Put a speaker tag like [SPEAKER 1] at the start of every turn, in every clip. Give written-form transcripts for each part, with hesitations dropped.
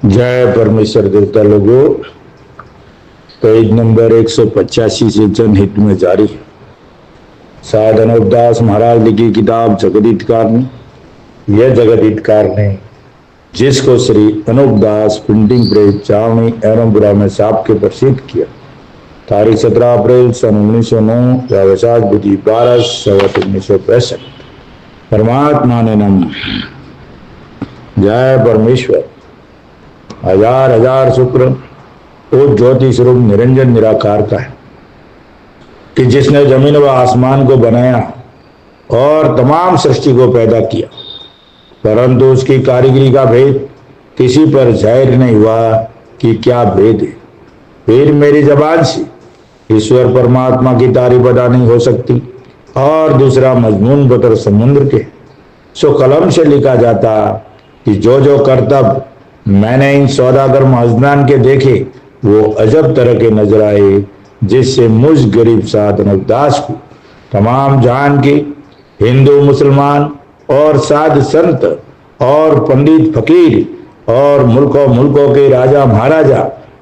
[SPEAKER 1] जय परमेश्वर देवता लोगों। पेज नंबर 185 से जनहित में जारी है। साध अनूपदास महाराज की किताब जगदीतकारणी। यह जगदीतकारणी जिसको श्री अनूपदास प्रिंटिंग प्रेस चावनी एवं में छाप के प्रसिद्ध किया। तारीख 17 अप्रैल सन 1909 व्यवसाय बुद्धि 12 संवत 1965। परमात्मा ने नम। जय परमेश्वर। हजार हजार शुक्र वो ज्योति स्वरूप निरंजन निराकार का है कि जिसने जमीन व आसमान को बनाया और तमाम सृष्टि को पैदा किया, परंतु उसकी कारीगरी का भेद किसी पर जाहिर नहीं हुआ कि क्या भेद है। फिर मेरी जबान से ईश्वर परमात्मा की तारीफ अदा नहीं हो सकती। और दूसरा मजमून बतर समुद्र के सो कलम से लिखा जाता कि जो जो करतब मैंने इन सौदागर महजनान के देखे वो अजब तरह के नजर आए, जिससे मुझ गरीब साध अनूपदास को तमाम जहान के हिंदू मुसलमान और साध संत और पंडित फकीर और मुल्कों के राजा महाराजा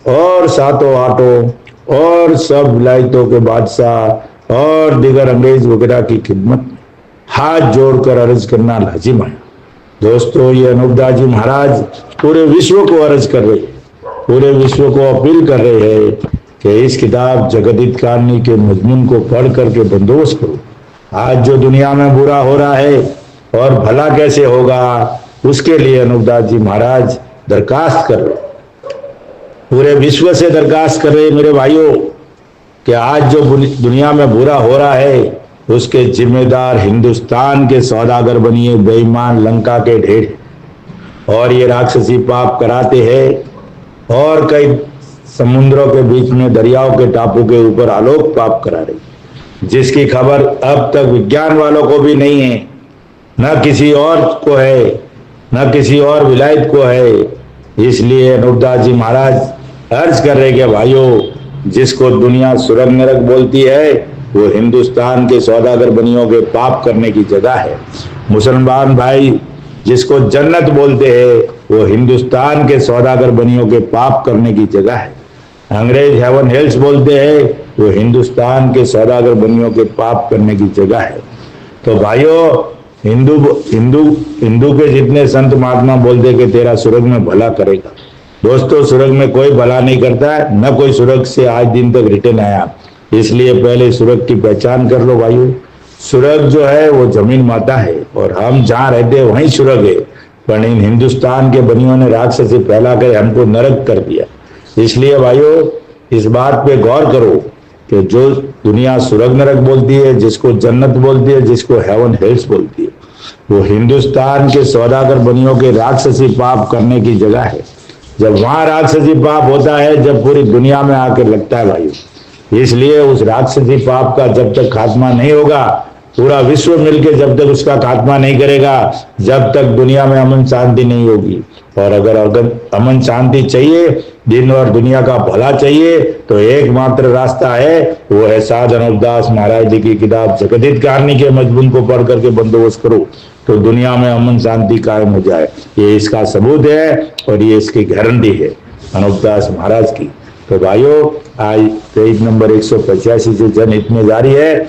[SPEAKER 1] और सातों आठों और सब विलायतों के बादशाह और दिगर अंग्रेज वगैरह की खिदमत में हाथ जोड़कर अर्ज करना लाजिम है। दोस्तों, ये अनूपदास जी महाराज पूरे विश्व को अर्ज कर रहे हैं, पूरे विश्व को अपील कर रहे हैं कि इस किताब जगदीतकारणी के मजमून को पढ़ करके बंदोबस्त करो। आज जो दुनिया में बुरा हो रहा है और भला कैसे होगा, उसके लिए अनूपदास जी महाराज दरखास्त कर रहे, पूरे विश्व से दरखास्त कर रहे मेरे भाइयों कि आज जो दुनिया में बुरा हो रहा है उसके जिम्मेदार हिंदुस्तान के सौदागर बनिए बेईमान लंका के ढेर, और ये राक्षसी पाप कराते हैं और कई समुद्रों के बीच में दरियाओं के टापू के ऊपर आलोक पाप करा रही, जिसकी खबर अब तक विज्ञान वालों को भी नहीं है, न किसी और को है, न किसी और विलायत को है। इसलिए अनूपदास जी महाराज अर्ज कर रहे कि भाइयों, जिसको दुनिया सुरग नरक बोलती है वो हिंदुस्तान के सौदागर बनियों के पाप करने की जगह है। मुसलमान भाई जिसको जन्नत बोलते हैं वो हिंदुस्तान के सौदागर बनियों के पाप करने की जगह है। अंग्रेज हेवन हेल्स बोलते हैं वो हिंदुस्तान के सौदागर बनियों के पाप करने की जगह है। तो भाइयों, हिंदू हिंदू हिंदू के जितने संत महात्मा बोलते कि तेरा सुरग में भला करेगा। दोस्तों, सुरग में कोई भला नहीं करता है, न कोई सुरग से आज दिन तक रिटर्न आया। इसलिए पहले सुरग की पहचान कर लो भाइयों। सुरग जो है वो जमीन माता है और हम जहाँ रहते हैं वहीं सुरग है, पर इन हिंदुस्तान के बनियों ने राक्षस से फैला कर हमको नरक कर दिया। इसलिए भाइयों, इस बात पे गौर करो कि जो दुनिया सुरग नरक बोलती है, जिसको जन्नत बोलती है, जिसको हेवन हेल्स बोलती है, वो हिंदुस्तान के सौदागर बनियों के राक्षसी पाप करने की जगह है। जब वहां राक्षसी पाप होता है, जब पूरी दुनिया में आकर लगता है भाइयों। इसलिए उस राक्षसी पाप का जब तक खात्मा नहीं होगा, पूरा विश्व मिलकर जब तक उसका खात्मा नहीं करेगा, जब तक दुनिया में अमन शांति नहीं होगी। और अगर अमन शांति चाहिए, दिन और दुनिया का भला चाहिए, तो एकमात्र रास्ता है, वो है साध अनूपदास महाराज जी की किताब जगदीतकारणी के मजमून को पढ़ करके बंदोबस्त करो, तो दुनिया में अमन शांति कायम हो जाए। ये इसका सबूत है और ये इसकी गारंटी है अनूपदास महाराज की। तो भाइयों, आज पेज नंबर 185 से जनहित में जारी है,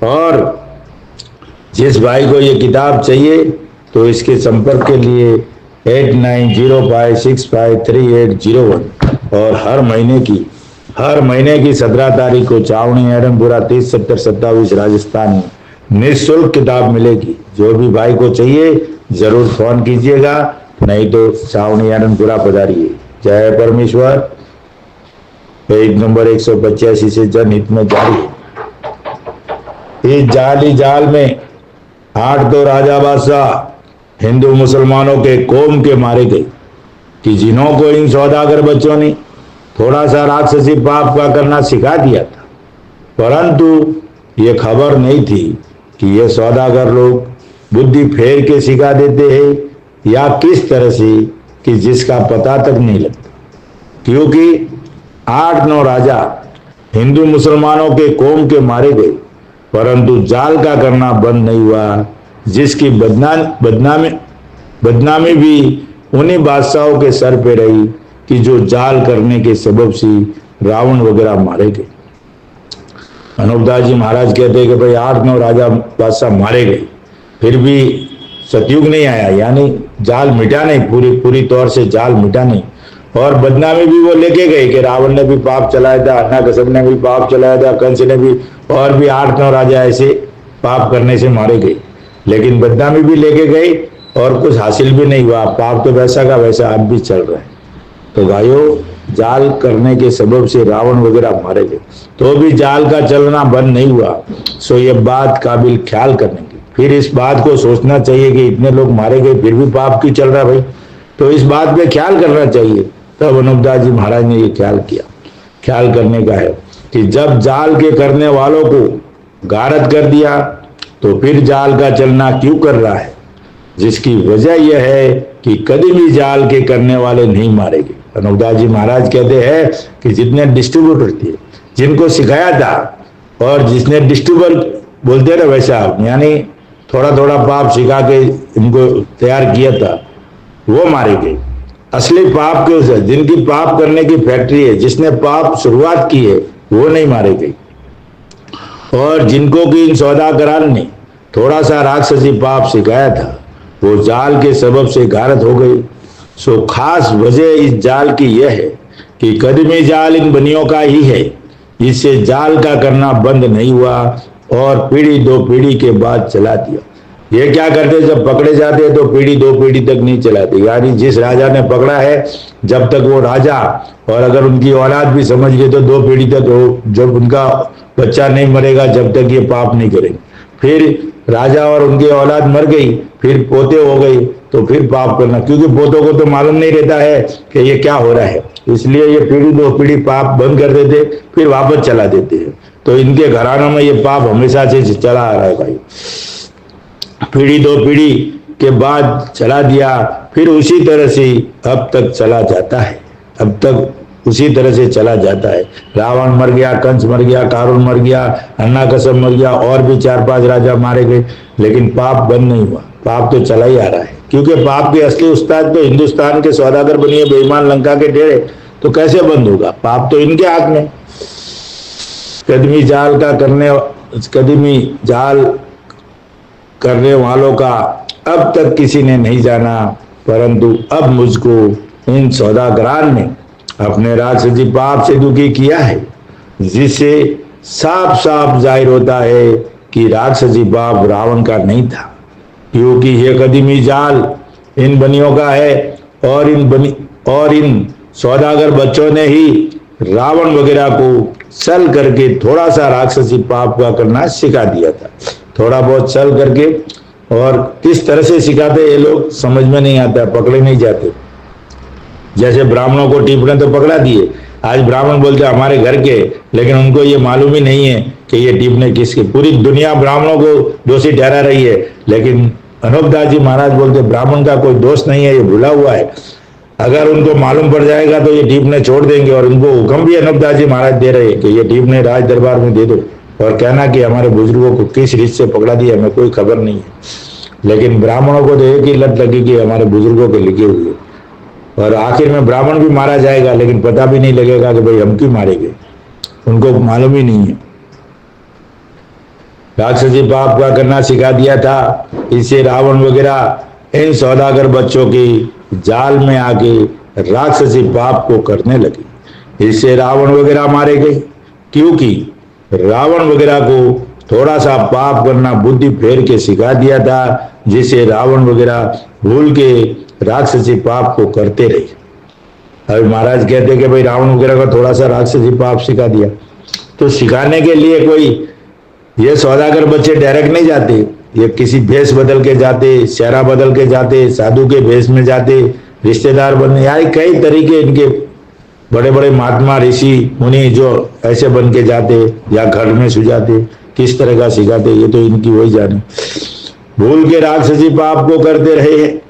[SPEAKER 1] और जिस भाई को ये किताब चाहिए तो इसके संपर्क के लिए 8905653801 और हर महीने की 17 तारीख को चावनी एरमपुरा 307027 राजस्थान में निःशुल्क किताब मिलेगी। जो भी भाई को चाहिए जरूर फोन कीजिएगा, नहीं तो चावनी एरमपुरा पधारिए। जय परमेश्वर। पेज नंबर 185 से जनहित में जारी है। इस जाली जाल में 8 तो राजा बादशाह हिंदू मुसलमानों के कौम के मारे गए कि जिन्हों को इन सौदागर बच्चों ने थोड़ा सा राक्षसी पाप का करना सिखा दिया था, परंतु ये खबर नहीं थी कि ये सौदागर लोग बुद्धि फेर के सिखा देते हैं या किस तरह से, कि जिसका पता तक नहीं लगता। क्योंकि 8-9 राजा हिंदू मुसलमानों के कौम के मारे गए, परंतु जाल का करना बंद नहीं हुआ, जिसकी बदनामी भी उन्हीं बादशाहों के सर पे रही कि जो जाल करने के सबब से रावण वगैरह मारे गए। अनूपदास जी महाराज कहते हैं कि भाई 8-9 राजा बादशाह मारे गए, फिर भी सतयुग नहीं आया, यानी जाल मिटा नहीं, पूरी तौर से जाल मिटा नहीं। और बदनामी भी वो लेके गए कि रावण ने भी पाप चलाया था, हिरण्यकश्यप ने भी पाप चलाया था, कंस ने भी, और भी 8-9 राजा ऐसे पाप करने से मारे गए, लेकिन बदनामी भी लेके गए और कुछ हासिल भी नहीं हुआ। पाप तो वैसा का वैसा अब भी चल रहा है। तो भाइयों, जाल करने के सबब से रावण वगैरह मारे गए, तो भी जाल का चलना बंद नहीं हुआ। सो ये बात काबिल ख्याल करने की। फिर इस बात को सोचना चाहिए कि इतने लोग मारे गए फिर भी पाप क्यों चल रहा है भाई, तो इस बात पे ख्याल करना चाहिए। तब अनूपदास जी महाराज ने ये ख्याल किया। ख्याल करने का है कि जब जाल के करने वालों को गारद कर दिया तो फिर जाल का चलना क्यों कर रहा है, जिसकी वजह यह है कि कभी भी जाल के करने वाले नहीं मारे गए। अनूपदास जी महाराज कहते हैं कि जितने डिस्ट्रीब्यूटर थे, जिनको सिखाया था, और जिसने डिस्ट्रीब्यूटर बोलते ना वैसा, यानी थोड़ा थोड़ा पाप सिखा के इनको तैयार किया था, वो मारे गए। असली पाप के उसे, जिनकी पाप करने की फैक्ट्री है, जिसने पाप शुरुआत की है, वो नहीं मारे गए। और जिनको कि इन सौदागरान ने थोड़ा सा राक्षसी पाप सिखाया था, वो जाल के सबब से गारत हो गई। सो खास वजह इस जाल की यह है कि कदमी जाल इन बनियों का ही है, इससे जाल का करना बंद नहीं हुआ और पीढ़ी 2 पीढ़ी के बाद चला दिया। ये क्या करते, जब पकड़े जाते तो पीढ़ी 2 पीढ़ी तक नहीं चलाते, यानी जिस राजा ने पकड़ा है जब तक वो राजा, और अगर उनकी औलाद भी समझ गए तो 2 पीढ़ी तक हो, जब उनका बच्चा नहीं मरेगा जब तक ये पाप नहीं करेंगे। फिर राजा और उनकी औलाद मर गई, फिर पोते हो गए, तो फिर पाप करना, क्योंकि पोतों को तो मालूम नहीं रहता है कि ये क्या हो रहा है, इसलिए ये पीढ़ी 2 पीढ़ी पाप बंद कर देते, फिर वापस चला देते हैं। तो इनके घरानों में ये पाप हमेशा से चला आ रहा है भाई। पीढ़ी 2 पीढ़ी के बाद चला दिया, फिर उसी तरह से अब तक चला जाता है, अब तक उसी तरह से चला जाता है। रावण मर गया, कंस मर गया, कारुण मर गया, हिरण्यकश्यप मर गया, और भी 4-5 राजा मारे गए, लेकिन पाप बंद नहीं हुआ, पाप तो चला ही आ रहा है। क्योंकि पाप के असली उस्ताद तो हिंदुस्तान के सौदागर बनिए बेईमान लंका के डेरे, तो कैसे बंद होगा, पाप तो इनके हाथ में। कदमी जाल करने वालों का अब तक किसी ने नहीं जाना, परंतु अब मुझको इन सौदागरान ने अपने राक्षसी पाप से दुखी किया है, जिससे साफ साफ जाहिर होता है कि राक्षसी पाप रावण का नहीं था, क्योंकि यह कदीमी जाल इन बनियों का है, और इन सौदागर बच्चों ने ही रावण वगैरह को छल करके थोड़ा सा राक्षसी पाप का करना सिखा दिया था। थोड़ा बहुत छल करके, और किस तरह से सिखाते ये लोग समझ में नहीं आता, पकड़े नहीं जाते। जैसे ब्राह्मणों को टीप ने तो पकड़ा दिए, आज ब्राह्मण बोलते हमारे घर के, लेकिन उनको ये मालूम ही नहीं है कि ये टीप ने किसके। पूरी दुनिया ब्राह्मणों को दोषी ठहरा रही है, लेकिन अनूपदास जी महाराज बोलते ब्राह्मण का कोई दोष नहीं है, ये भूला हुआ है। अगर उनको मालूम पड़ जाएगा तो ये टीप ने छोड़ देंगे, और उनको हुक्म भी अनूपदास जी महाराज दे रहे हैं कि ये टीप ने राज दरबार में दे दो, और कहना कि हमारे बुजुर्गों को किस रीत से पकड़ा दिया हमें कोई खबर नहीं है। लेकिन ब्राह्मणों को तो एक ही लत लगी कि हमारे बुजुर्गों के लिखे हुए, और आखिर में ब्राह्मण भी मारा जाएगा, लेकिन पता भी नहीं लगेगा कि भाई हम क्यों मारे गए, उनको मालूम ही नहीं है। राक्षसी पाप का करना सिखा दिया था, इससे रावण वगैरह इन सौदागर बच्चों की जाल में आके राक्षसी पाप को करने लगे, इससे रावण वगैरह मारे गए। क्योंकि रावण वगैरह को थोड़ा सा पाप करना बुद्धि फेर के सिखा दिया था, जिससे रावण वगैरह भूल के राक्षसी पाप को करते रहे। अभी महाराज कहते कि भाई रावण वगैरह को थोड़ा सा राक्षसी पाप सिखा दिया, तो सिखाने के लिए कोई ये सौदागर बच्चे डायरेक्ट नहीं जाते, ये किसी भेष बदल के जाते, चेहरा बदल के जाते, साधु के भेष में जाते, रिश्तेदार बनने, यानी कई तरीके इनके बड़े बड़े महात्मा ऋषि मुनि जो ऐसे बन के जाते या घर में सुझाते, किस तरह का सिखाते, ये तो इनकी वही जाने। भूल के राक्षसी पाप को करते रहे हैं,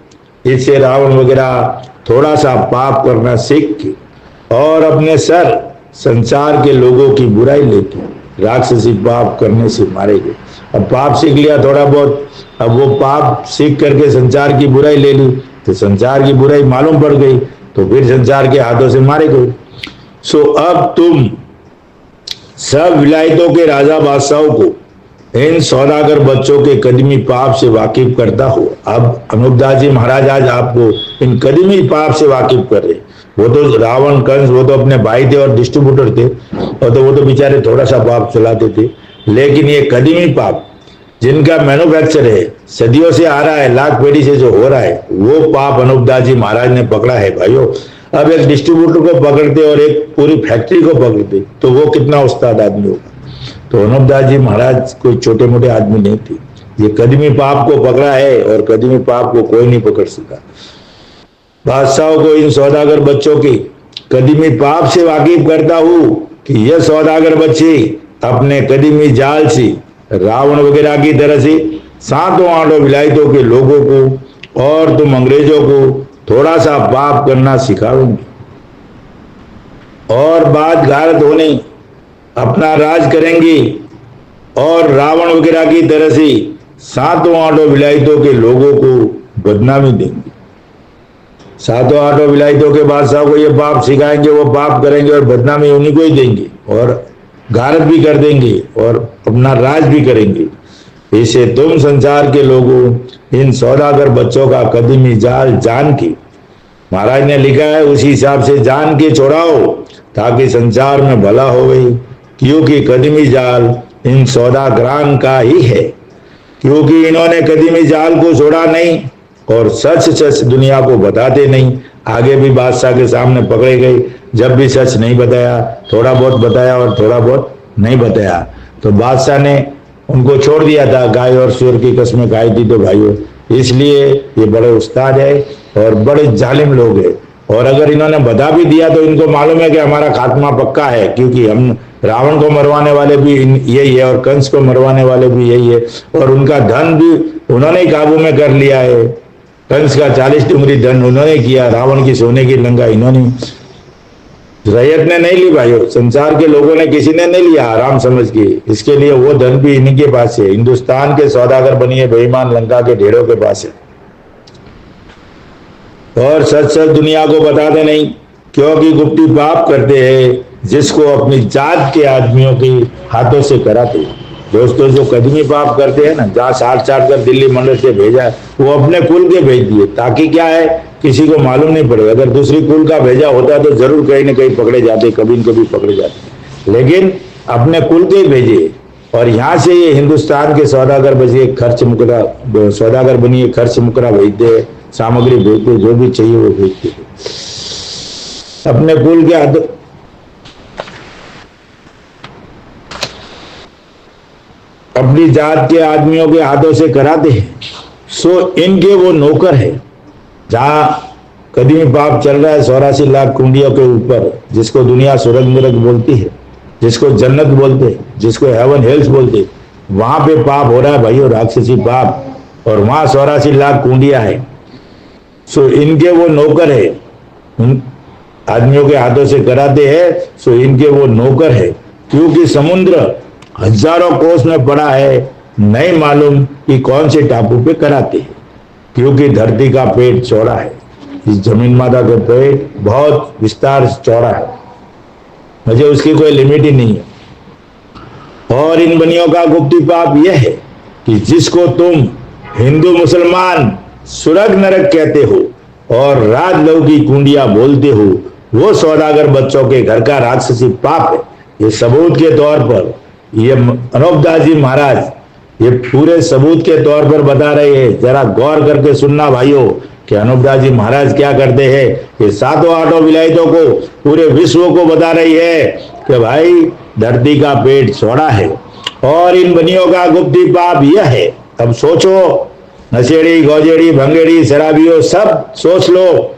[SPEAKER 1] इससे रावण वगैरह थोड़ा सा पाप करना सीख के और अपने सर संसार के लोगों की बुराई लेके राक्षसी पाप करने से मारे गए। अब पाप सीख लिया थोड़ा बहुत, अब वो पाप सीख करके संसार की बुराई ले ली, तो संसार की बुराई मालूम पड़ गई, तो फिर संसार के हाथों से मारे गए। सो अब तुम सब विलायतों के राजा बादशाहों को इन सौदागर बच्चों के कदमी पाप से वाकिफ करता हो। अब अनूपदास जी महाराज आज आपको इन कदमी पाप से वाकिफ कर रहे। वो तो रावण कंस वो तो अपने भाई थे और डिस्ट्रीब्यूटर थे, और तो वो तो बेचारे थोड़ा सा पाप चलाते थे, लेकिन ये कदमी पाप जिनका मैन्युफैक्चर है, सदियों से आ रहा है, लाख पीढ़ी से जो हो रहा है, वो पाप अनूपदास जी महाराज ने पकड़ा है भाइयों। अब एक डिस्ट्रीब्यूटर को पकड़ते और एक पूरी फैक्ट्री को पकड़ते तो वो कितना उस्ताद आदमी होगा। तो अनूपदास जी महाराज कोई छोटे मोटे आदमी नहीं थे। ये कदमी पाप को पकड़ा है और कदमी पाप को कोई नहीं पकड़ सका। बादशाहों को इन सौदागर बच्चों के कदमी पाप से वाकिफ करता हूं कि ये सौदागर बच्चे अपने कदमी जाल से रावण वगैरह की तरह से सातों आठों विलायतों के लोगों को और तुम अंग्रेजों को थोड़ा सा पाप करना सिखाओगे, और बात गारत होने अपना राज करेंगे और रावण वगैरह की तरह से सातों आठों विलायतों के लोगों को बदनामी देंगे। सातों आठों विलायतों के बादशाह को ये पाप सिखाएंगे, वो पाप करेंगे और बदनामी उन्हीं को ही देंगे और गारत भी कर देंगे और अपना राज भी करेंगे। इसे तुम संसार के लोगों इन सौदागर बच्चों का कदमी जाल जान के, महाराज ने लिखा है उसी हिसाब से जान के छोड़ाओ ताकि संसार में भला हो गई, क्योंकि कदमी जाल इन सौदागरान का ही है। क्योंकि इन्होंने कदमी जाल को छोड़ा नहीं और सच सच दुनिया को बताते नहीं। आगे भी बादशाह के सामने पकड़े गए, जब भी सच नहीं बताया, थोड़ा बहुत बताया और थोड़ा बहुत नहीं बताया, तो बादशाह ने उनको छोड़ दिया था। गाय और सूअर की कसमें खाई थी। तो भाइयों, इसलिए ये बड़े उस्ताद है और बड़े जालिम लोग हैं। और अगर इन्होंने बता भी दिया तो इनको मालूम है कि हमारा खात्मा पक्का है, क्योंकि हम रावण को मरवाने वाले भी यही है और कंस को मरवाने वाले भी यही है, और उनका धन भी उन्होंने ही काबू में कर लिया है। कंस का 40 डुंगरी धन उन्होंने किया, रावण की सोने की लंका इन्होंने, रैयत ने नहीं ली भाइयों, संसार के लोगों ने किसी ने नहीं लिया आराम समझ के। इसके लिए वो धन भी इन्हीं के पास है। हिंदुस्तान के सौदागर बनिए बेईमान लंका के ढेरों के पास है, और सच सच दुनिया को बताते नहीं, क्योंकि गुप्ती पाप करते हैं जिसको अपनी जात के आदमियों के हाथों से कराते। दोस्तों, जो कदमी पाप करते हैं ना, जहाँ साठ कर दिल्ली मंडल से भेजा, वो अपने कुल के भेज दिए, ताकि क्या है किसी को मालूम नहीं पड़े। अगर दूसरी कुल का भेजा होता तो जरूर कहीं ना कहीं पकड़े जाते, कभी न कभी पकड़े जाते, लेकिन अपने कुल के भेजे। और यहाँ से ये हिंदुस्तान के सौदागर बनिए खर्च मुकरा, सौदागर बनिए खर्च मुकरा भेजते, सामग्री भेजते, जो भी चाहिए वो भेजते अपने कुल के हाथों। अपनी जात के आदमियों के हाथों से कराते हैं। सो इनके वो नौकर है। जहां कदमी पाप चल रहा है 84 लाख कुंडियों के ऊपर, जिसको दुनिया स्वर्ग नरक बोलती है, जिसको जन्नत बोलते हैं, जिसको हेवन हेल्स बोलते हैं, वहां पे पाप हो रहा है भाइयों, राक्षसी पाप, और वहां 84 लाख कुंडिया है। सो इनके वो नौकर है, उन आदमियों के हाथों से कराते हैं। सो इनके वो नौकर है, क्योंकि समुद्र हजारों कोस में पड़ा है, नहीं मालूम कि कौन से टापू पे कराते हैं, क्योंकि धरती का पेट चौड़ा है। इस जमीन माता का पेट बहुत विस्तार से चौड़ा है, मुझे उसकी कोई लिमिट ही नहीं है। और इन बनियों का गुप्ती पाप यह है कि जिसको तुम हिंदू मुसलमान सुरग नरक कहते हो और राजलव की कुंडिया बोलते हो, वो सौदागर बच्चों के घर का राक्षसी पाप है। ये सबूत के तौर पर ये अनूपदास जी महाराज ये पूरे सबूत के तौर पर बता रहे हैं। जरा गौर करके सुनना भाइयों कि अनूपदास जी महाराज क्या करते हैं। ये सातों आठों विलायतों को, पूरे विश्व को बता रही है कि भाई धरती का पेट चौड़ा है और इन बनियों का गुप्ती पाप यह है। अब सोचो, नशेड़ी, गौजेड़ी, भंगेड़ी, शराबियों सब सोच लो,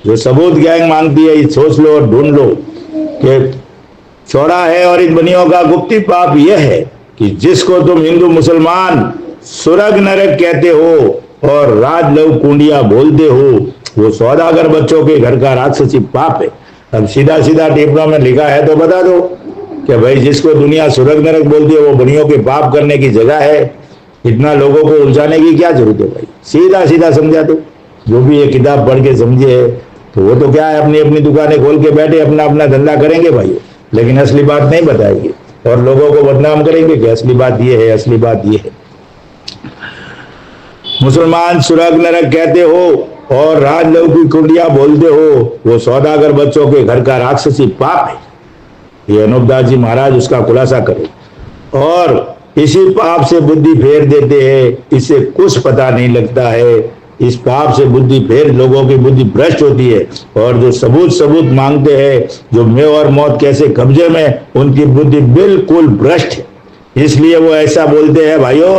[SPEAKER 1] जो सबूत गैंग मांगती है सोच लो और ढूंढ लो कि चौड़ा है। और इन बनियों का गुप्ती पाप यह है कि जिसको तुम हिंदू मुसलमान सुरग नरक कहते हो और राजलव कुंडिया बोलते हो, वो सौदागर बच्चों के घर का राक्षसी पाप है। अब सीधा सीधा टिप्पणों में लिखा है तो बता दो कि भाई जिसको दुनिया सुरग नरक बोलती है वो बनियों के पाप करने की जगह है। इतना लोगों को उलझाने की क्या जरूरत है भाई, सीधा सीधा समझा दो। जो भी ये किताब पढ़ के समझे तो वो तो क्या है, अपनी अपनी दुकानें खोल के बैठे अपना अपना धंधा करेंगे भाई, लेकिन असली बात नहीं बताएंगे और लोगों को बदनाम करेंगे कि असली बात ये है, असली बात ये है। मुसलमान सुरग नरक कहते हो और राजलव की कुंडिया बोलते हो, वो सौदागर बच्चों के घर का राक्षसी पाप है। ये अनूपदास जी महाराज उसका खुलासा करें। और इसी पाप से बुद्धि फेर देते हैं, इससे कुछ पता नहीं लगता है। इस पाप से बुद्धि फेर लोगों की बुद्धि भ्रष्ट होती है और जो सबूत मांगते हैं, जो मैं और मौत कैसे कब्जे में, उनकी बुद्धि बिल्कुल भ्रष्ट है। इसलिए वो ऐसा बोलते हैं भाइयों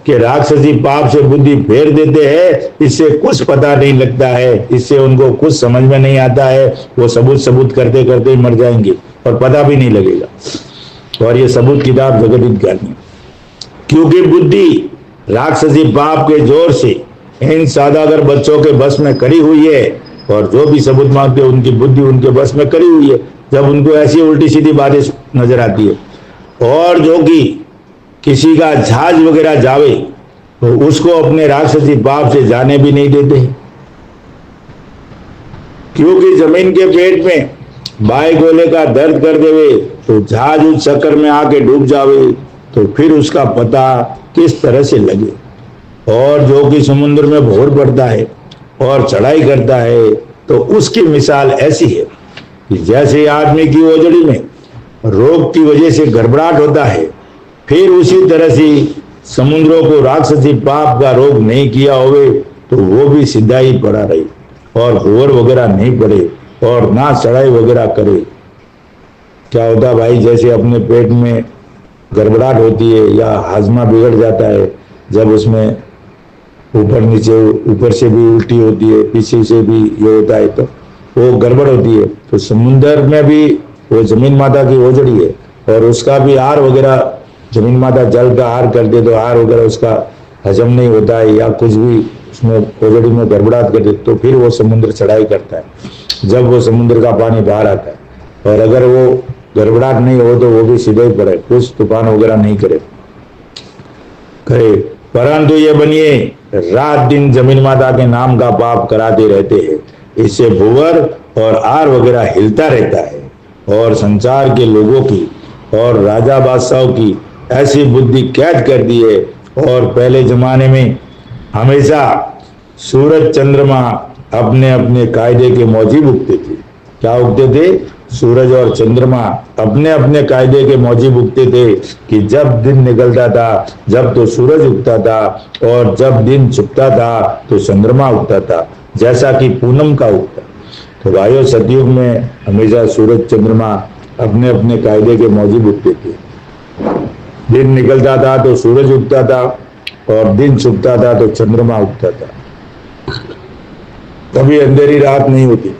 [SPEAKER 1] कि राक्षसी पाप से बुद्धि फेर देते हैं, इससे कुछ पता नहीं लगता है, इससे उनको कुछ समझ में नहीं आता है। वो सबूत करते करते ही मर जाएंगे और पता भी नहीं लगेगा। और ये सबूत किताब जगत ज्ञानी, क्योंकि बुद्धि राक्षसी पाप के जोर से इन सौदागर बच्चों के बस में करी हुई है और जो भी सबूत मांगते हैं उनकी बुद्धि उनके बस में करी हुई है। जब उनको ऐसी उल्टी सीधी बातें नजर आती है और जो कि किसी का जहाज वगैरह जावे तो उसको अपने राक्षसी पाप से जाने भी नहीं देते, क्योंकि जमीन के पेट में बाएं गोले का दर्द कर देवे तो जहाज उस चक्कर में आके डूब जावे तो फिर उसका पता किस तरह से लगे। और जो कि समुद्र में भोर पड़ता है और चढ़ाई करता है तो उसकी मिसाल ऐसी है कि जैसे आदमी की ओजड़ी में रोग की वजह से गड़बड़ाहट होता है, फिर उसी तरह से समुद्रों को राक्षसी पाप का रोग नहीं किया होवे तो वो भी सीधा ही पड़ा रहे और भोर वगैरह नहीं पड़े और ना चढ़ाई वगैरह करे। क्या होता भाई, जैसे अपने पेट में गड़बड़ाहट होती है या हाजमा बिगड़ जाता है, जब उसमें ऊपर नीचे, ऊपर से भी उल्टी होती है, पीछे से भी ये होता है तो वो गड़बड़ होती है। तो समुद्र में भी वो जमीन माता की ओजड़ी है और उसका भी आहार वगैरह, जमीन माता जल का आहार कर दे तो आहार वगैरह उसका हजम नहीं होता है या कुछ भी उसमें ओजड़ी में गड़बड़ाहट कर दे तो फिर वो समुद्र चढ़ाई करता है। जब वो समुद्र का पानी बाहर आता है और अगर वो गड़बड़ाहट नहीं हो तो वो भी सीधे ही पड़े, कुछ तूफान वगैरह नहीं करे। परंतु ये बनिए रात दिन जमीन माता के नाम का पाप कराते रहते हैं, इससे भूवर और आर वगैरह हिलता रहता है और संसार के लोगों की और राजा बादशाहों की ऐसी बुद्धि कैद कर दी है। और पहले जमाने में हमेशा सूरज चंद्रमा अपने अपने कायदे के मौजिब उगते थे। क्या उगते थे? सूरज और चंद्रमा अपने अपने कायदे के मौजिब उगते थे कि जब दिन निकलता था जब तो सूरज उगता था और जब दिन छुपता था तो चंद्रमा उगता था, जैसा कि पूनम का उगता। तो भाइयों, सतयुग में हमेशा सूरज चंद्रमा अपने अपने कायदे के मौजिब उगते थे। दिन निकलता था तो सूरज उगता था और दिन छुपता था तो चंद्रमा उगता था। कभी अंधेरी रात नहीं होती।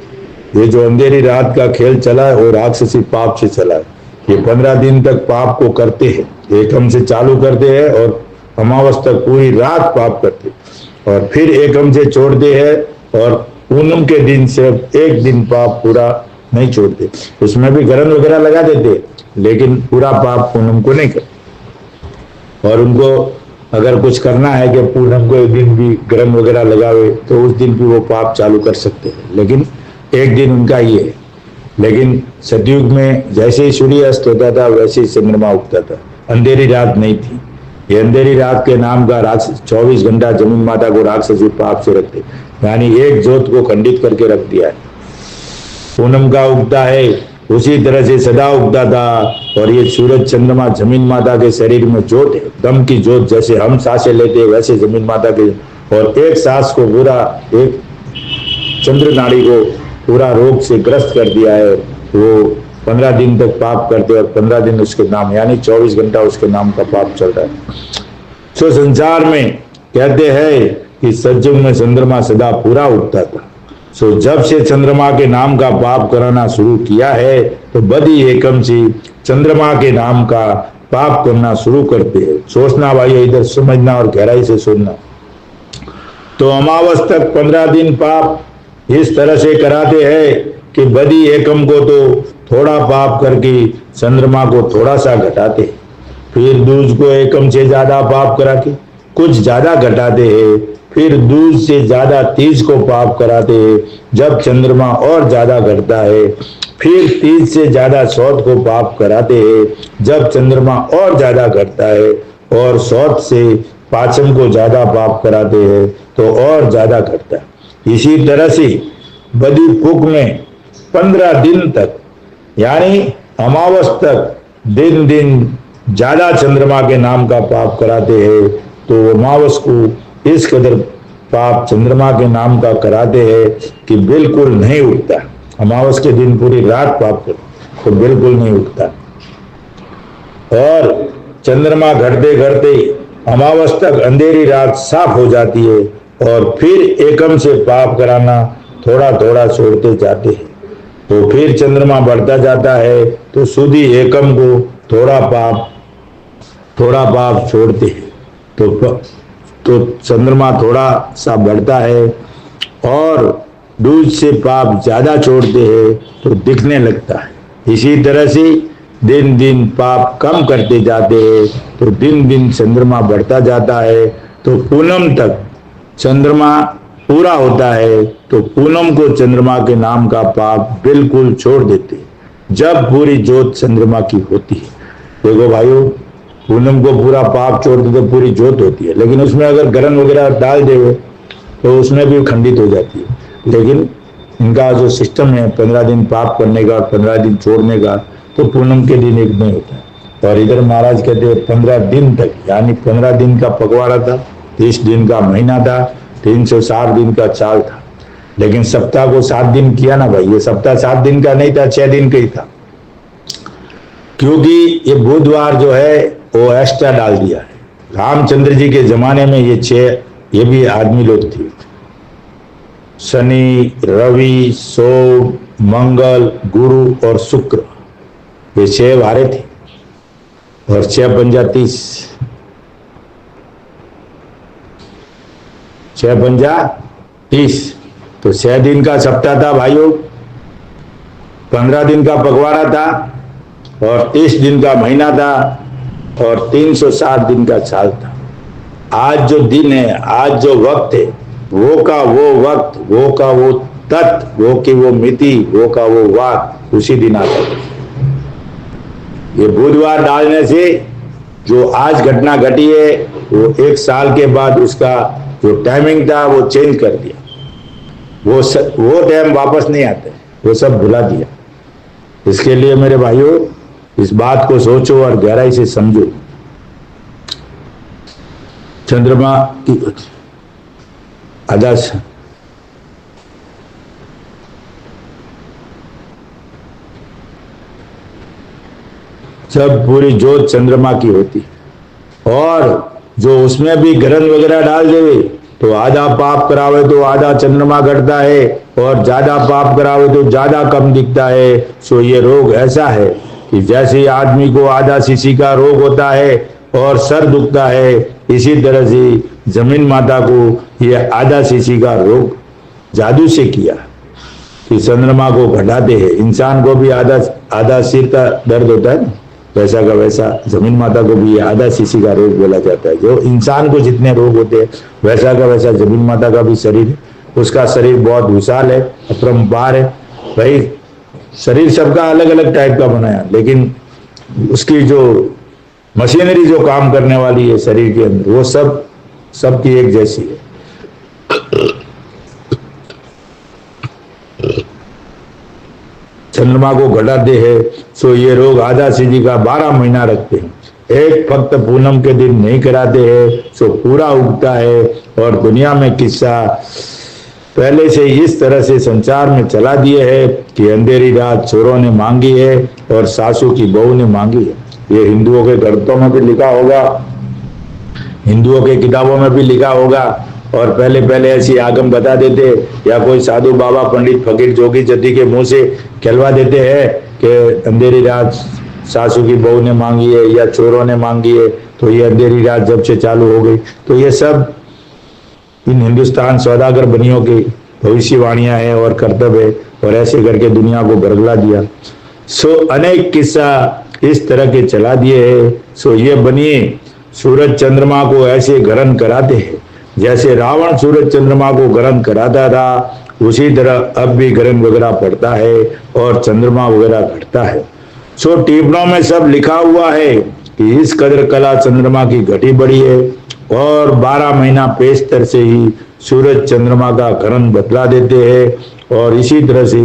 [SPEAKER 1] ये जो अंधेरी रात का खेल चला है वो राक्षसी पाप से चला है। ये 15 दिन तक पाप को करते हैं, एकम से चालू करते हैं और अमावस तक पूरी रात पाप करते हैं और फिर एकम से छोड़ते हैं और पूनम के दिन सिर्फ एक दिन पाप पूरा नहीं छोड़ते, उसमें भी गरम वगैरह लगा देते लेकिन पूरा पाप पूनम को नहीं करते। और उनको अगर कुछ करना है कि पूनम को एक दिन भी गरम वगैरह लगावे तो उस दिन भी वो पाप चालू कर सकते हैं, लेकिन एक दिन उनका ये है। लेकिन सतयुग में जैसे ही सूर्य अस्त होता था वैसे ही चंद्रमा उगता था, अंधेरी रात नहीं थी। ये अंधेरी रात के नाम का 24 घंटा जमीन माता को राक्षसी पाप से रखते, यानी एक ज्योत को खंडित करके रख दिया है। पूनम का उगता है उसी तरह से सदा उगता था और ये सूरज चंद्रमा जमीन माता के शरीर में ज्योत है, दम की ज्योत। जैसे हम सांसें लेते हैं वैसे जमीन माता के, और एक सांस को पूरा, एक चंद्र नाड़ी को पूरा रोग से ग्रस्त कर दिया है। वो 15 दिन तक पाप करते और 15 दिन उसके नाम, यानी 24 घंटा उसके नाम का पाप चल रहा है। सो संसार में कहते हैं कि सतयुग में चंद्रमा सदा पूरा उगता था। सो जब से चंद्रमा के नाम का पाप कराना शुरू किया है तो बदी एकम से चंद्रमा के नाम का पाप करना शुरू करते हैं। सोचना भाई, इधर समझना और गहराई से सुनना। तो अमावस तक 15 दिन पाप इस तरह से कराते हैं कि बदी एकम को तो थोड़ा पाप करके चंद्रमा को थोड़ा सा घटाते, फिर दूज को एकम से ज्यादा पाप करा के कुछ ज्यादा घटाते हैं, फिर दूध से ज्यादा तीज को पाप कराते हैं जब चंद्रमा और ज्यादा घटता है, फिर तीज से ज्यादा सौत को पाप कराते हैं जब चंद्रमा और ज्यादा घटता है, और सौत से पाचम को ज्यादा पाप कराते हैं तो और ज्यादा घटता है। इसी तरह से बदी पुक में 15 दिन तक यानी अमावस तक दिन दिन ज्यादा चंद्रमा के नाम का पाप कराते हैं, तो अमावस को इस कदर पाप चंद्रमा के नाम का कराते हैं कि बिल्कुल नहीं उठता। अमावस के दिन पूरी रात पाप करते तो बिल्कुल नहीं उठता, और चंद्रमा घटते घटते अमावस तक अंधेरी रात साफ हो जाती है, और फिर एकम से पाप कराना थोड़ा थोड़ा छोड़ते जाते हैं, तो फिर चंद्रमा बढ़ता जाता है तो सुधी एकम को थोड़ा पाप छोड़ते हैं, तो चंद्रमा थोड़ा सा बढ़ता है, और दूज से पाप ज्यादा छोड़ते हैं तो दिखने लगता है। इसी तरह से दिन दिन पाप कम करते जाते हैं तो दिन दिन चंद्रमा बढ़ता जाता है, तो पूनम तक चंद्रमा पूरा होता है, तो पूनम को चंद्रमा के नाम का पाप बिल्कुल छोड़ देते जब पूरी जोत चंद्रमा की होती है। देखो भाइयों, पूनम को पूरा पाप छोड़ दे तो पूरी जोत होती है, लेकिन उसमें अगर गलन वगैरह डाल दे तो उसमें भी खंडित हो जाती है। लेकिन इनका जो सिस्टम है 15 दिन पाप करने का, 15 दिन छोड़ने का, तो पूनम के दिन एक नहीं होता है। और इधर महाराज कहते हैं 15 दिन तक, यानी 15 दिन का पखवाड़ा था, 30 दिन का महीना था, 360 दिन का चाल था। लेकिन सप्ताह को 7 दिन किया ना भाई, ये सप्ताह 7 दिन का नहीं था, 6 दिन का ही था, क्योंकि ये बुधवार जो है वो एक्स्ट्रा डाल दिया है। रामचंद्र जी के जमाने में ये 6 ये भी आदमी लोग थे, शनि, रवि, सोम, मंगल, गुरु और शुक्र, ये 6 वारे थे, और 6 पंजा 30, 6 पंजा 30, तो 6 दिन का सप्ताह था भाइयों, 15 दिन का पखवाड़ा था, और 30 दिन का महीना था, और 360 दिन का साल था। आज जो दिन है, आज जो वक्त है, वो का वो वक्त, वो का वो तत्व, वो की वो मिति, वो का वो वाक उसी दिन आता है। ये बुधवार डालने से जो आज घटना घटी है वो 1 साल के बाद उसका जो टाइमिंग था वो चेंज कर दिया, वो टाइम वापस नहीं आता, वो सब भुला दिया। इसके लिए मेरे भाइयों इस बात को सोचो और गहराई से समझो। चंद्रमा की आदर्श जब पूरी जोत चंद्रमा की होती, और जो उसमें भी ग्रहण वगैरह डाल देवे तो आधा पाप करावे तो आधा चंद्रमा घटता है, और ज्यादा पाप करावे तो ज्यादा कम दिखता है। सो ये रोग ऐसा है कि जैसे आदमी को आधा सीसी का रोग होता है और सर दुखता है, इसी तरह से जमीन माता को ये आधा सीसी का रोग जादू से किया कि चंद्रमा को घटाते हैं। इंसान को भी आधा सिर का दर्द होता है ना, वैसा का वैसा जमीन माता को भी आधा सीसी का रोग बोला जाता है। जो इंसान को जितने रोग होते हैं वैसा का वैसा जमीन माता का भी शरीर है। उसका शरीर बहुत विशाल है, अपरंपार है। भाई शरीर सबका अलग अलग टाइप का बना है, लेकिन उसकी जो मशीनरी जो काम करने वाली है शरीर के अंदर वो सबकी एक जैसी है। चंद्रमा को घटाते हैं सो ये रोग आधा सीधी का 12 महीना रखते हैं। एक फक्त पूनम के दिन नहीं कराते हैं सो पूरा उगता है। और दुनिया में किस्सा पहले से इस तरह से संचार में चला दिए है कि अंधेरी रात चोरों ने मांगी है और सासू की बहू ने मांगी है। ये हिंदुओं के ग्रंथों में भी लिखा होगा, हिंदुओं के किताबों में भी लिखा होगा। और पहले पहले ऐसी आगम बता देते या कोई साधु बाबा पंडित फकीर जोगी जति के मुंह से कहलवा देते हैं कि अंधेरी रात सासू की बहू ने मांगी है या चोरों ने मांगी है। तो ये अंधेरी रात जब से चालू हो गई तो ये सब इन हिंदुस्तान सौदागर बनियों की भविष्यवाणियां हैं और कर्तव्य है, और ऐसे करके दुनिया को बरगला दिया। सो अनेक किस्सा इस तरह के चला दिए हैं। सो ये बनिए सूरज चंद्रमा को ऐसे ग्रहण कराते हैं जैसे रावण सूरज चंद्रमा को गर्म कराता था, उसी तरह अब भी गर्म वगैरह पड़ता है और चंद्रमा वगैरह घटता है। सो टिप्पणों में सब लिखा हुआ है कि इस कदर कला चंद्रमा की घटी बड़ी है और 12 महीना पेस्तर से ही सूरज चंद्रमा का करण बतला देते हैं। और इसी तरह से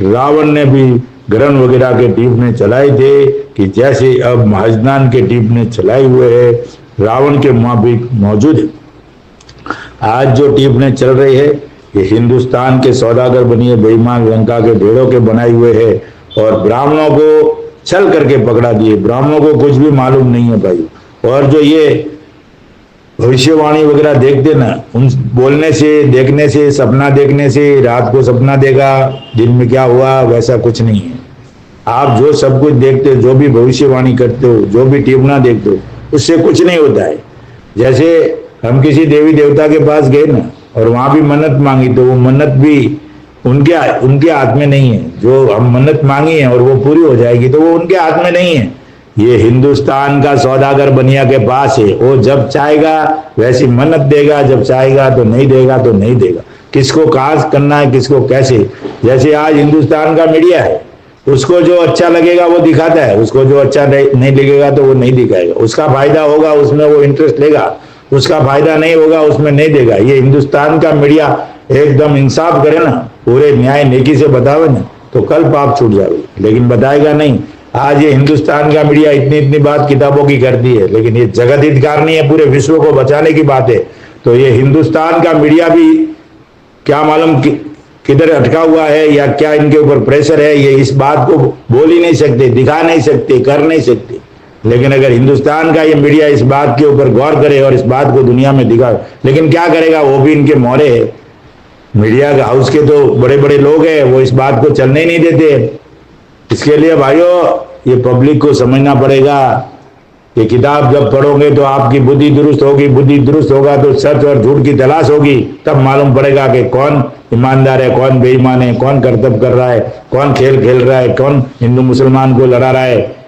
[SPEAKER 1] रावण ने भी ग्रहण वगैरह के टीपने चलाए थे कि जैसे अब महाजनान के टीपने चलाए हुए हैं, रावण के मुताबिक मौजूद है। आज जो टीपने चल रही है ये हिंदुस्तान के सौदागर बनिए बेईमान लंका के भेड़ों के बनाए हुए है और ब्राह्मणों को छल करके पकड़ा दिए। ब्राह्मणों को कुछ भी मालूम नहीं है भाई। और जो ये भविष्यवाणी वगैरह देखते ना, उन बोलने से देखने से सपना देखने से, रात को सपना देखा दिन में क्या हुआ, वैसा कुछ नहीं है। आप जो सब कुछ देखते हो, जो भी भविष्यवाणी करते हो, जो भी टिप्पणा देखते हो, उससे कुछ नहीं होता है। जैसे हम किसी देवी देवता के पास गए ना और वहां भी मन्नत मांगी तो वो मन्नत भी उनके हाथ में नहीं है। जो हम मन्नत मांगी है और वो पूरी हो जाएगी तो वो उनके हाथ में नहीं है। ये हिंदुस्तान का सौदागर बनिया के पास है। वो जब चाहेगा वैसी मन्नत देगा, जब चाहेगा तो नहीं देगा तो नहीं देगा। किसको कहाँ करना है, किसको कैसे। जैसे आज हिंदुस्तान का मीडिया है, उसको जो अच्छा लगेगा वो दिखाता है, उसको जो अच्छा नहीं लगेगा तो वो नहीं दिखाएगा। उसका फायदा होगा उसमें वो इंटरेस्ट लेगा, उसका फायदा नहीं होगा उसमें नहीं देगा। ये हिंदुस्तान का मीडिया एकदम इंसाफ करे ना, पूरे न्याय नेकी से बतावे ना, तो कल पाप छूट जाए, लेकिन बताएगा नहीं। आज ये हिंदुस्तान का मीडिया इतनी इतनी बात किताबों की करती है, लेकिन ये जगत हितकार नहीं है, पूरे विश्व को बचाने की बात है। तो ये हिंदुस्तान का मीडिया भी क्या मालूम किधर अटका हुआ है या क्या इनके ऊपर प्रेशर है, ये इस बात को बोल ही नहीं सकते, दिखा नहीं सकते, कर नहीं सकते। लेकिन अगर हिंदुस्तान का ये मीडिया इस बात के ऊपर गौर करे और इस बात को दुनिया में दिखा, लेकिन क्या करेगा, वो भी इनके मोहरे है। मीडिया हाउस के तो बड़े बड़े लोग हैं, वो इस बात को चलने ही नहीं देते। इसके लिए भाइयों ये पब्लिक को समझना पड़ेगा। ये किताब जब पढ़ोगे तो आपकी बुद्धि दुरुस्त होगी, बुद्धि दुरुस्त होगा तो सच और झूठ की तलाश होगी। तब मालूम पड़ेगा कि कौन ईमानदार है, कौन बेईमान है, कौन कर्तव्य कर रहा है, कौन खेल खेल रहा है, कौन हिंदू मुसलमान को लड़ा रहा है।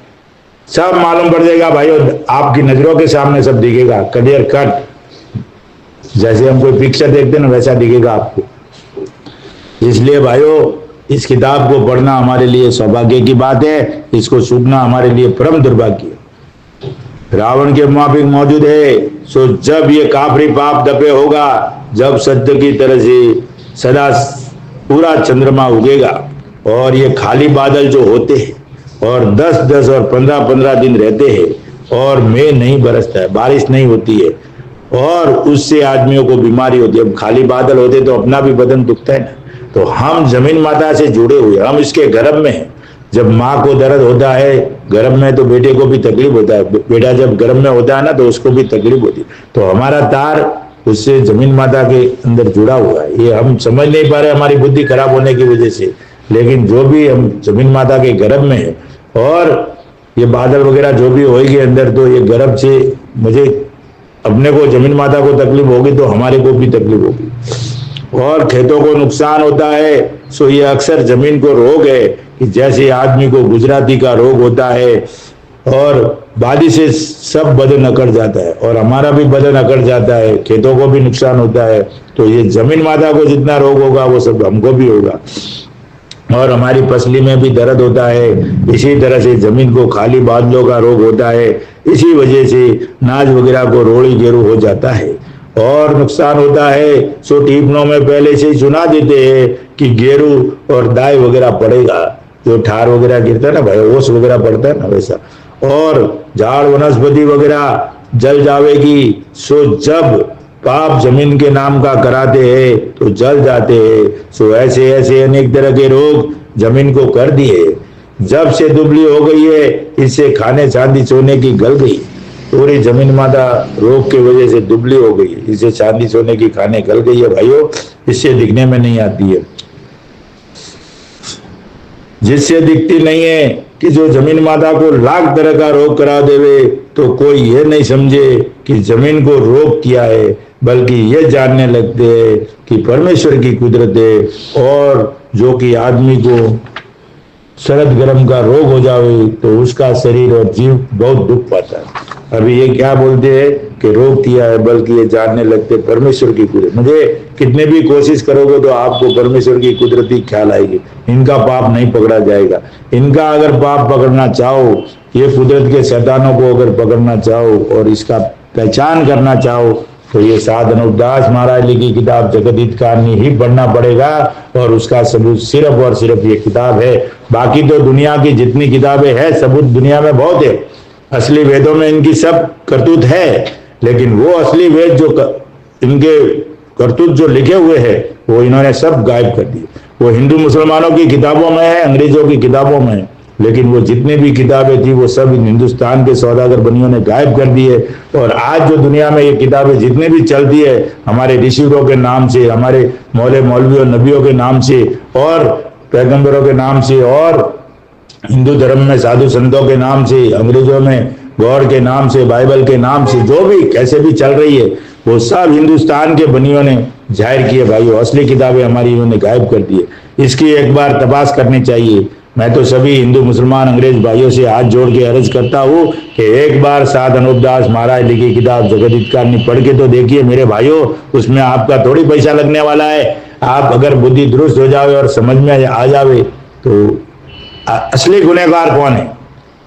[SPEAKER 1] सब मालूम पड़ जाएगा भाइयों, आपकी नजरों के सामने सब दिखेगा, क्लियर कट। जैसे हम कोई पिक्चर देखते हैं ना वैसा दिखेगा आपको। इसलिए भाइयों इस किताब को पढ़ना हमारे लिए सौभाग्य की बात है, इसको सुनना हमारे लिए परम दुर्भाग्य। रावण के मुताबिक मौजूद है। सो जब ये काफरी पाप दबे होगा, जब सत्य की तरह से सदा पूरा चंद्रमा उगेगा और ये खाली बादल जो होते हैं और 10-10 और 15-15 दिन रहते हैं और मेघ नहीं बरसता है, बारिश नहीं होती है और उससे आदमियों को बीमारी होती है। अब खाली बादल होते तो अपना भी बदन दुखता है ना। तो हम जमीन माता से जुड़े हुए, हम इसके गर्भ में हैं। जब माँ को दर्द होता है गर्भ में तो बेटे को भी तकलीफ होता है, बेटा जब गर्भ में होता है ना तो उसको भी तकलीफ होती है। तो हमारा तार उससे जमीन माता के अंदर जुड़ा हुआ है। ये हम समझ नहीं पा रहे हमारी बुद्धि खराब होने की वजह से। लेकिन जो भी हम जमीन माता के गर्भ में है और ये बादल वगैरह जो भी होएगी अंदर, तो ये गर्भ से मुझे अपने को जमीन माता को तकलीफ होगी तो हमारे को भी तकलीफ होगी और खेतों को नुकसान होता है। सो ये अक्सर जमीन को रोग है कि जैसे आदमी को गुजराती का रोग होता है और बादी से सब बदन अकड़ जाता है और हमारा भी बदन अकड़ जाता है, खेतों को भी नुकसान होता है। तो ये जमीन माता को जितना रोग होगा वो सब हमको भी होगा और हमारी फसली में भी दर्द होता है। इसी तरह से जमीन को खाली बादलों का रोग होता है। इसी वजह से नाज वगैरह को रोड़ी गेरू हो जाता है और नुकसान होता है। सो टिप्पणों में पहले से ही सुना देते हैं कि गेरू और दाई वगैरह पड़ेगा, जो ठार वगैरह गिरता है ना भाई, ओस वगैरह पड़ता है ना वैसा, और झाड़ वनस्पति वगैरह जल जावेगी। सो जब पाप जमीन के नाम का कराते हैं तो जल जाते हैं। सो ऐसे ऐसे अनेक तरह के रोग जमीन को कर दिए। जब से दुबली हो गई है, इससे खाने चांदी सोने की गल गई। पूरी जमीन माता रोग की वजह से दुबली हो गई, इससे चांदी सोने की खाने गल गई है भाइयों, इससे दिखने में नहीं आती है। जिससे दिखती नहीं है कि जो जमीन माता को लाख तरह का रोग करा देवे तो कोई ये नहीं समझे कि जमीन को रोग किया है, बल्कि ये जानने लगते हैं कि परमेश्वर की कुदरत है। और जो कि आदमी को शरद गर्म का रोग हो जावे तो उसका शरीर और जीव बहुत दुख पाता है। अभी ये क्या बोलते हैं कि रोक दिया है, बल्कि ये जानने लगते परमेश्वर की कुदरत। मुझे कितने भी कोशिश करोगे तो आपको परमेश्वर की कुदरती ख्याल आएगी। इनका पाप नहीं पकड़ा जाएगा। इनका अगर पाप पकड़ना चाहो, ये कुदरत के शैतानों को अगर पकड़ना चाहो और इसका पहचान करना चाहो, तो ये साध अनुपदास महाराज लिखी किताब जगत हित कारणी ही पढ़ना पड़ेगा। और उसका सबूत सिर्फ और सिर्फ ये किताब है। बाकी तो दुनिया की जितनी किताबें हैं, सबूत दुनिया में बहुत है। असली वेदों में इनकी सब करतूत है, लेकिन वो असली वेद जो इनके करतूत जो लिखे हुए हैं, वो इन्होंने सब गायब कर दिए। वो हिंदू मुसलमानों की किताबों में है, अंग्रेजों की किताबों में है, लेकिन वो जितनी भी किताबें थी वो सब इन हिंदुस्तान के सौदागर बनियों ने गायब कर दी है। और आज जो दुनिया में ये किताबें जितनी भी चलती है, हमारे ऋषियों के नाम से, हमारे मौले मौलवियों नबियों के नाम से और पैगंबरों के नाम से, और हिंदू धर्म में साधु संतों के नाम से, अंग्रेजों में गॉड के नाम से, बाइबल के नाम से, जो भी कैसे भी चल रही है, वो सब हिंदुस्तान के बनियों ने जाहिर किए। भाई असली किताबें हमारी इन्होंने गायब कर दी है। इसकी एक बार तपास करनी चाहिए। मैं तो सभी हिंदू मुसलमान अंग्रेज भाइयों से हाथ जोड़ के अर्ज करता हूँ कि एक बार साध अनुपदास महाराज लिखी किताब जगत हित कारणी पढ़ के तो देखिए मेरे भाइयों। उसमें आपका थोड़ी पैसा लगने वाला है। आप अगर बुद्धि दुरुस्त हो जावे और समझ में आ जावे तो असली गुनहगार कौन है,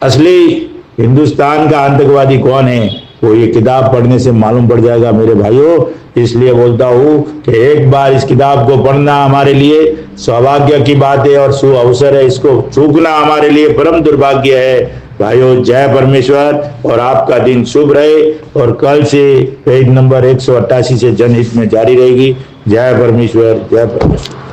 [SPEAKER 1] असली हिंदुस्तान का आतंकवादी कौन है, वो ये किताब पढ़ने से मालूम पड़ जाएगा मेरे भाइयों। इसलिए बोलता हूँ कि एक बार इस किताब को पढ़ना हमारे लिए सौभाग्य की बात है और सु अवसर है। इसको चूकना हमारे लिए परम दुर्भाग्य है। भाइयों, जय परमेश्वर और आपका दिन शुभ रहे। और कल से पेज नंबर 188 से जनहित में जारी रहेगी। जय परमेश्वर, जय परमेश्वर।